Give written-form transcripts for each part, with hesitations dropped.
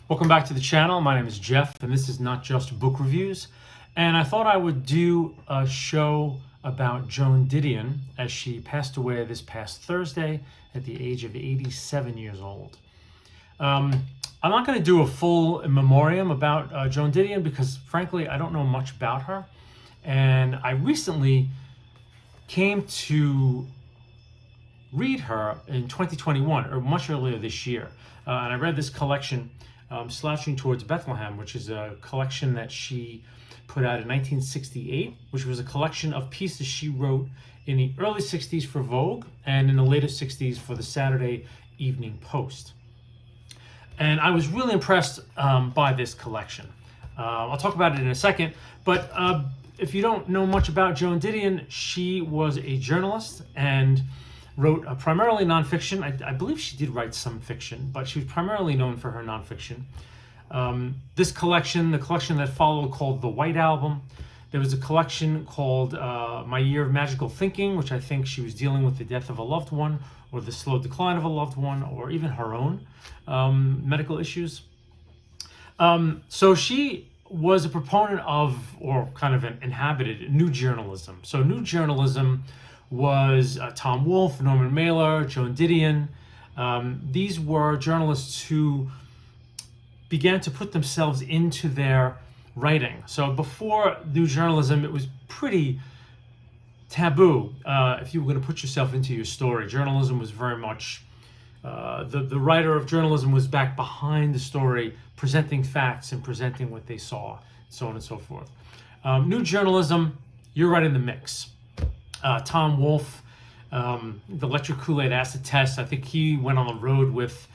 Welcome back to the channel. My name is Jeff, and this is Not Just Book Reviews. And I thought I would do a show about Joan Didion as she passed away this past Thursday at the age of 87 years old. I'm not going to do a full memoriam about Joan Didion because, frankly, I don't know much about her. And I recently came to read her in 2021, or much earlier this year. And I read this collection, Slouching Towards Bethlehem, which is a collection that she put out in 1968, which was a collection of pieces she wrote in the early 60s for Vogue and in the later 60s for the Saturday Evening Post. And I was really impressed by this collection. I'll talk about it in a second, but if you don't know much about Joan Didion, she was a journalist and wrote primarily nonfiction. I believe she did write some fiction, but she was primarily known for her nonfiction. This collection, the collection that followed, called The White Album. There was a collection called My Year of Magical Thinking, which I think she was dealing with the death of a loved one or the slow decline of a loved one or even her own medical issues. So she was a proponent of, or kind of inhabited, new journalism. So new journalism was Tom Wolfe, Norman Mailer, Joan Didion. These were journalists who began to put themselves into their writing. So before new journalism, it was pretty taboo if you were going to put yourself into your story. Journalism was very much, the writer of journalism was back behind the story, presenting facts and presenting what they saw, so on and so forth. New journalism, you're right in the mix. Tom Wolfe, the electric Kool-Aid acid test, I think he went on the road with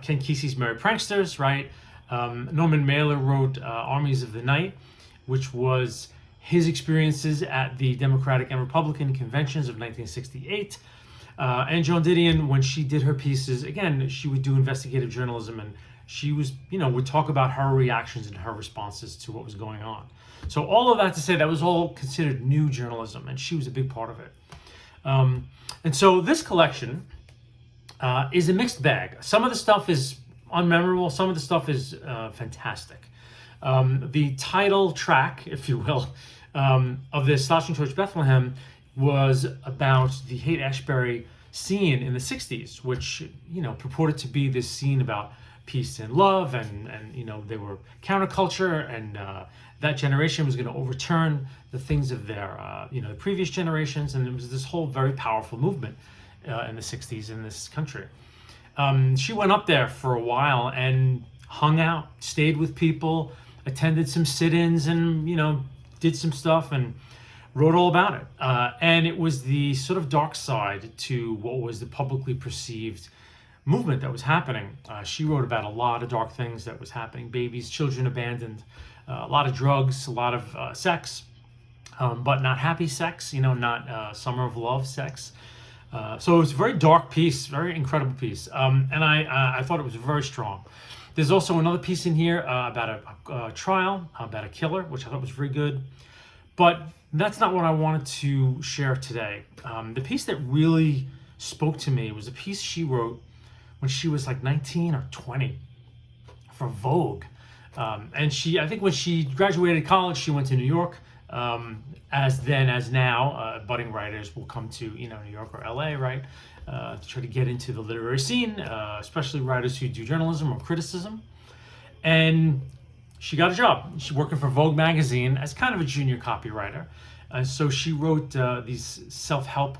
Ken Kesey's Merry Pranksters, right? Norman Mailer wrote Armies of the Night, which was his experiences at the Democratic and Republican conventions of 1968. And Joan Didion, when she did her pieces, again, she would do investigative journalism, and she was, would talk about her reactions and her responses to what was going on. So all of that to say, that was all considered new journalism, and she was a big part of it. And so this collection is a mixed bag. Some of the stuff is unmemorable. Some of the stuff is fantastic. The title track, if you will, of this, Slouching Towards Bethlehem, was about the Haight-Ashbury scene in the 60s, which, purported to be this scene about peace and love, and they were counterculture, and that generation was going to overturn the things of their, the previous generations, and it was this whole very powerful movement in the 60s in this country. She went up there for a while and hung out, stayed with people, attended some sit-ins, and did some stuff and wrote all about it. And it was the sort of dark side to what was the publicly perceived movement that was happening. She wrote about a lot of dark things that was happening: babies, children abandoned, a lot of drugs, a lot of sex, but not happy sex, not summer of love sex. So it was a very dark piece, very incredible piece, and I thought it was very strong. There's also another piece in here about a trial, about a killer, which I thought was very good. But that's not what I wanted to share today. The piece that really spoke to me was a piece she wrote when she was like 19 or 20 for Vogue. And I think when she graduated college, she went to New York. As now, budding writers will come to New York or LA, right, to try to get into the literary scene, especially writers who do journalism or criticism. And she got a job. She's working for Vogue magazine as kind of a junior copywriter. So she wrote these self-help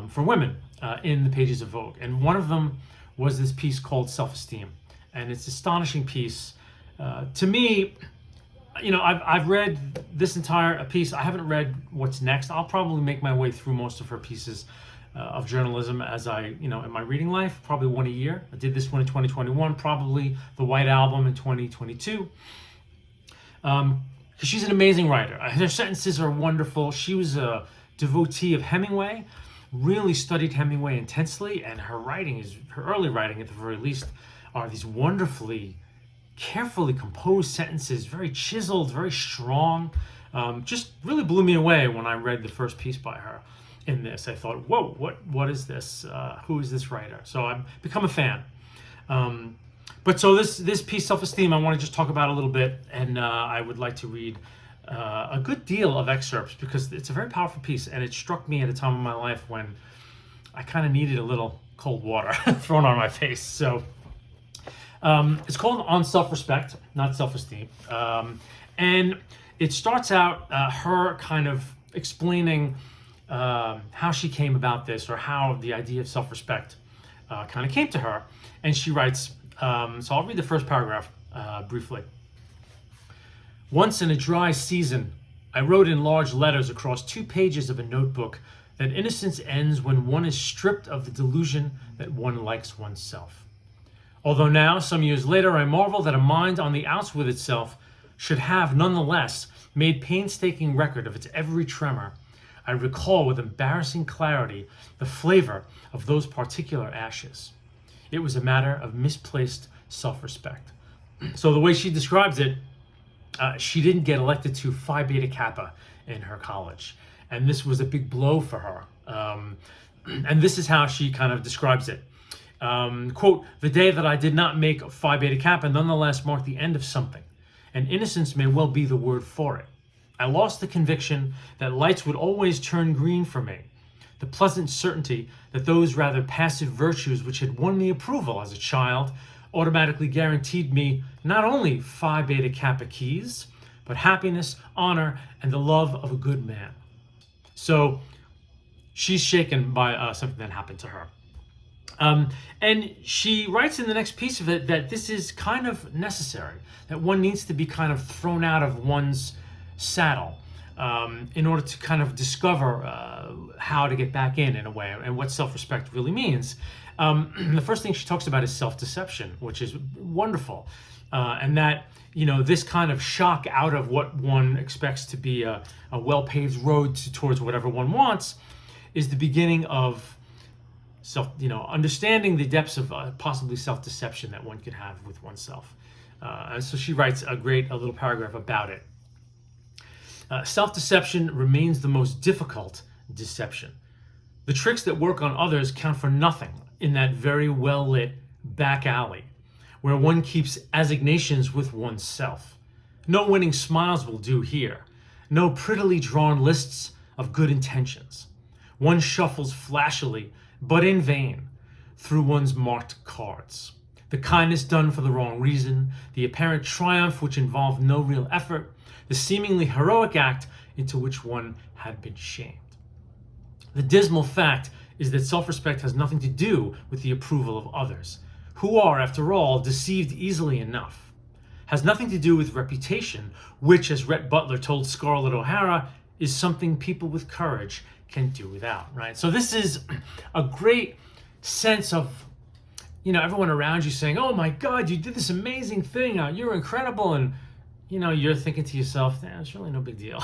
for women in the pages of Vogue. And one of them was this piece called Self-Esteem. And it's an astonishing piece. To me, I've read this entire piece. I haven't read what's next. I'll probably make my way through most of her pieces of journalism as I, in my reading life, probably one a year. I did this one in 2021, probably The White Album in 2022. Because she's an amazing writer. Her sentences are wonderful. She was a devotee of Hemingway, really studied Hemingway intensely, and her early writing at the very least, are these wonderfully, carefully composed sentences, very chiseled, very strong. Just really blew me away when I read the first piece by her in this. I thought, whoa, what is this? Who is this writer? So I've become a fan. But so this piece, self-esteem, I want to just talk about a little bit, and I would like to read a good deal of excerpts because it's a very powerful piece, and it struck me at a time in my life when I kind of needed a little cold water thrown on my face. So it's called On Self-Respect, not Self-Esteem, and it starts out her kind of explaining how she came about this, or how the idea of self-respect kind of came to her. And she writes, so I'll read the first paragraph briefly. Once in a dry season, I wrote in large letters across 2 pages of a notebook that innocence ends when one is stripped of the delusion that one likes oneself. Although now, some years later, I marvel that a mind on the outs with itself should have, nonetheless, made painstaking record of its every tremor, I recall with embarrassing clarity the flavor of those particular ashes. It was a matter of misplaced self-respect. So the way she describes it, she didn't get elected to Phi Beta Kappa in her college. And this was a big blow for her. And this is how she kind of describes it. Quote, the day that I did not make Phi Beta Kappa nonetheless marked the end of something. And innocence may well be the word for it. I lost the conviction that lights would always turn green for me. The pleasant certainty that those rather passive virtues which had won me approval as a child automatically guaranteed me not only Phi Beta Kappa keys, but happiness, honor, and the love of a good man. So she's shaken by something that happened to her. And she writes in the next piece of it that this is kind of necessary, that one needs to be kind of thrown out of one's saddle in order to kind of discover how to get back in a way, and what self-respect really means. The first thing she talks about is self-deception, which is wonderful. And that, this kind of shock out of what one expects to be a well-paved road towards whatever one wants is the beginning of understanding the depths of possibly self-deception that one could have with oneself. And so she writes a little paragraph about it. Self-deception remains the most difficult deception. The tricks that work on others count for nothing in that very well-lit back alley, where one keeps assignations with oneself. No winning smiles will do here. No prettily drawn lists of good intentions. One shuffles flashily, but in vain, through one's marked cards. The kindness done for the wrong reason, the apparent triumph which involved no real effort, the seemingly heroic act into which one had been shamed. The dismal fact is that self-respect has nothing to do with the approval of others, who are, after all, deceived easily enough. Has nothing to do with reputation, which, as Rhett Butler told Scarlett O'Hara, is something people with courage can do without, right? So this is a great sense of, everyone around you saying, oh my God, you did this amazing thing, you're incredible, and you're thinking to yourself, it's really no big deal.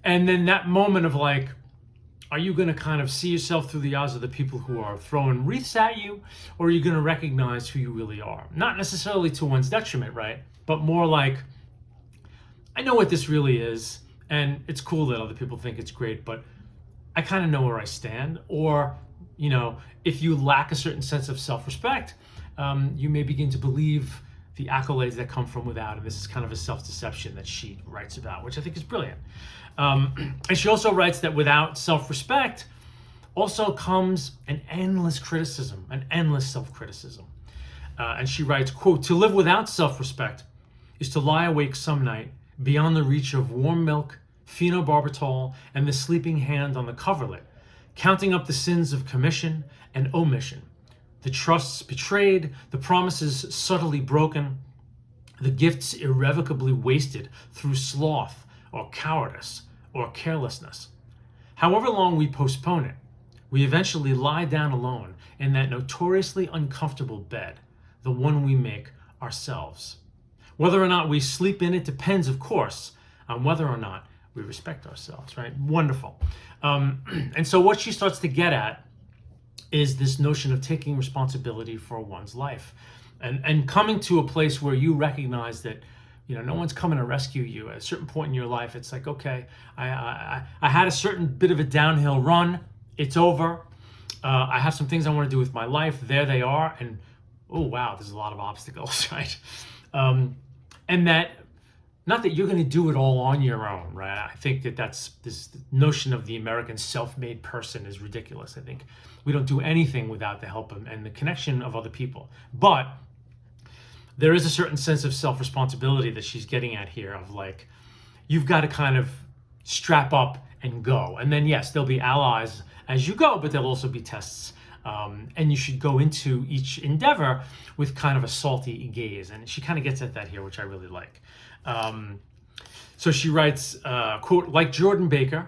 And then that moment of are you going to kind of see yourself through the eyes of the people who are throwing wreaths at you, or are you going to recognize who you really are? Not necessarily to one's detriment, right? But more I know what this really is, and it's cool that other people think it's great, but I kind of know where I stand. Or, if you lack a certain sense of self-respect, you may begin to believe the accolades that come from without. And this is kind of a self-deception that she writes about, which I think is brilliant. And she also writes that without self-respect also comes an endless criticism, an endless self-criticism. And she writes, quote, to live without self-respect is to lie awake some night beyond the reach of warm milk, phenobarbital, and the sleeping hand on the coverlet, counting up the sins of commission and omission, the trusts betrayed, the promises subtly broken, the gifts irrevocably wasted through sloth or cowardice or carelessness. However long we postpone it, we eventually lie down alone in that notoriously uncomfortable bed, the one we make ourselves. Whether or not we sleep in it depends, of course, on whether or not we respect ourselves, right? Wonderful. And so what she starts to get at is this notion of taking responsibility for one's life and coming to a place where you recognize that, no one's coming to rescue you. At a certain point in your life, it's okay, I had a certain bit of a downhill run. It's over. I have some things I want to do with my life. There they are. And oh wow, there's a lot of obstacles, right? And that, not that you're going to do it all on your own, right? I think that that's this notion of the American self-made person is ridiculous. I think we don't do anything without the help and the connection of other people. But there is a certain sense of self-responsibility that she's getting at here of like, you've got to kind of strap up and go. And then yes, there'll be allies as you go, but there'll also be tests. And you should go into each endeavor with kind of a salty gaze. And she kind of gets at that here, which I really like. So she writes, quote, like Jordan Baker,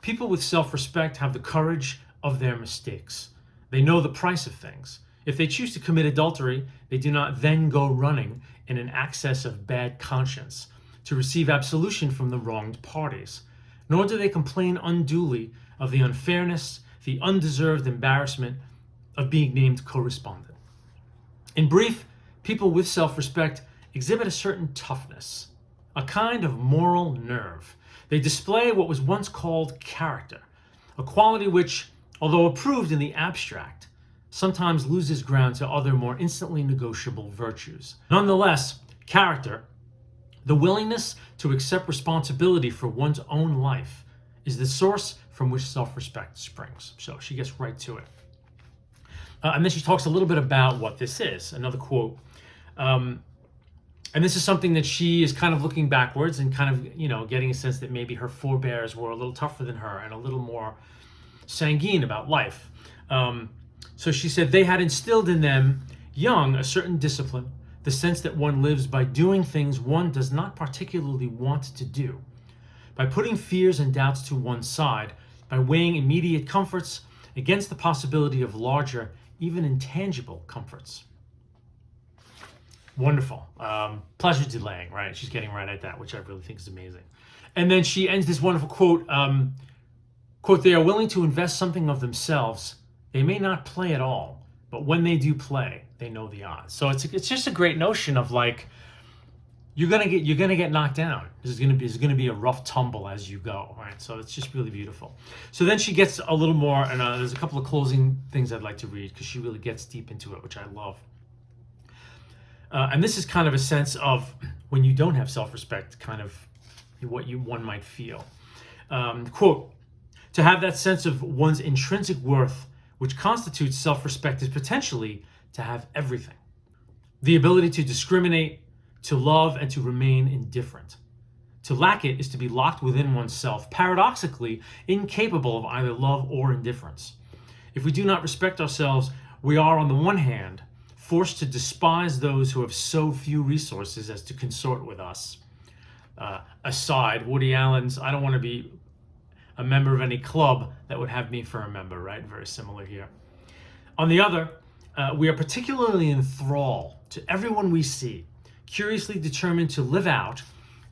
people with self-respect have the courage of their mistakes. They know the price of things. If they choose to commit adultery, they do not then go running in an access of bad conscience to receive absolution from the wronged parties, nor do they complain unduly of the unfairness, the undeserved embarrassment of being named co-respondent. In brief, people with self-respect exhibit a certain toughness, a kind of moral nerve. They display what was once called character, a quality which, although approved in the abstract, sometimes loses ground to other more instantly negotiable virtues. Nonetheless, character, the willingness to accept responsibility for one's own life, is the source from which self-respect springs. So she gets right to it. And then she talks a little bit about what this is. Another quote. And this is something that she is kind of looking backwards and kind of, getting a sense that maybe her forebears were a little tougher than her and a little more sanguine about life. So she said they had instilled in them young a certain discipline, the sense that one lives by doing things one does not particularly want to do, by putting fears and doubts to one side, by weighing immediate comforts against the possibility of larger, even intangible comforts. Wonderful. Pleasure delaying, right? She's getting right at that, which I really think is amazing. And then she ends this wonderful quote, quote, they are willing to invest something of themselves. They may not play at all, but when they do play, they know the odds. So it's just a great notion of like, you're gonna get knocked down. This is gonna be a rough tumble as you go, right? So it's just really beautiful. So then she gets a little more, and there's a couple of closing things I'd like to read because she really gets deep into it, which I love. And this is kind of a sense of when you don't have self-respect, kind of what one might feel. Quote, to have that sense of one's intrinsic worth, which constitutes self-respect, is potentially to have everything. The ability to discriminate, to love, and to remain indifferent. To lack it is to be locked within oneself, paradoxically incapable of either love or indifference. If we do not respect ourselves, we are, on the one hand, forced to despise those who have so few resources as to consort with us. Aside, Woody Allen's, I don't want to be a member of any club that would have me for a member, right? Very similar here. On the other, we are particularly enthralled to everyone we see, curiously determined to live out,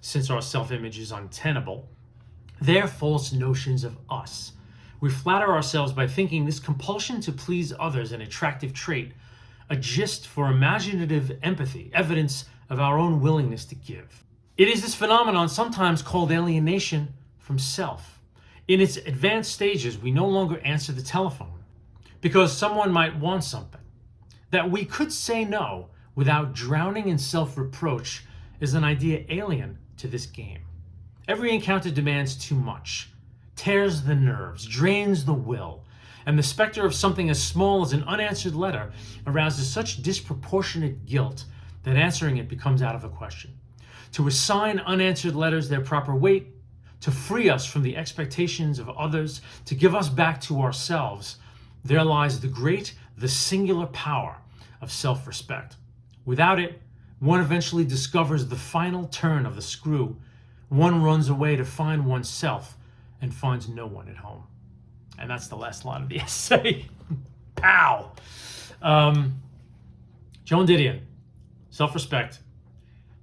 since our self-image is untenable, their false notions of us. We flatter ourselves by thinking this compulsion to please others an attractive trait, a gist for imaginative empathy, evidence of our own willingness to give. It is this phenomenon sometimes called alienation from self. In its advanced stages, we no longer answer the telephone because someone might want something. That we could say no without drowning in self-reproach is an idea alien to this game. Every encounter demands too much, tears the nerves, drains the will, and the specter of something as small as an unanswered letter arouses such disproportionate guilt that answering it becomes out of the question. To assign unanswered letters their proper weight, to free us from the expectations of others, to give us back to ourselves, there lies the singular power of self-respect. Without it, one eventually discovers the final turn of the screw. One runs away to find oneself and finds no one at home. And that's the last line of the essay. Pow! Joan Didion, self-respect.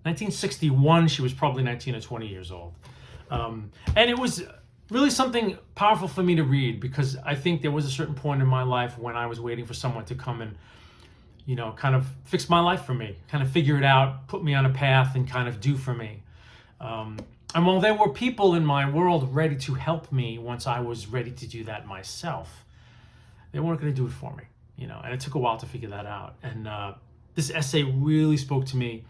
1961, she was probably 19 or 20 years old. And it was really something powerful for me to read because I think there was a certain point in my life when I was waiting for someone to come and, kind of fix my life for me, kind of figure it out, put me on a path and kind of do for me. And while there were people in my world ready to help me once I was ready to do that myself, they weren't going to do it for me, and it took a while to figure that out. And this essay really spoke to me.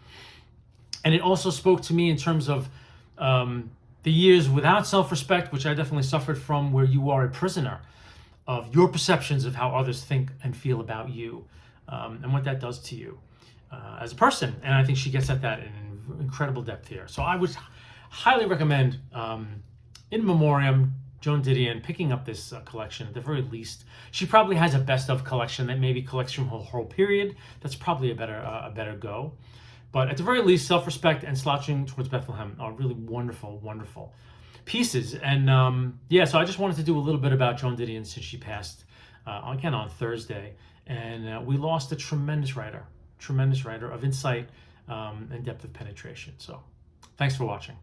And it also spoke to me in terms of the years without self-respect, which I definitely suffered from, where you are a prisoner of your perceptions of how others think and feel about you, and what that does to you as a person. And I think she gets at that in incredible depth here. So I would highly recommend, in memoriam, Joan Didion picking up this collection. At the very least, she probably has a best of collection that maybe collects from her whole period. That's probably a better go. But at the very least, Self-Respect and Slouching Towards Bethlehem are really wonderful, wonderful pieces. And yeah, so I just wanted to do a little bit about Joan Didion since she passed, again, on Thursday. And we lost a tremendous writer of insight and depth of penetration. So thanks for watching.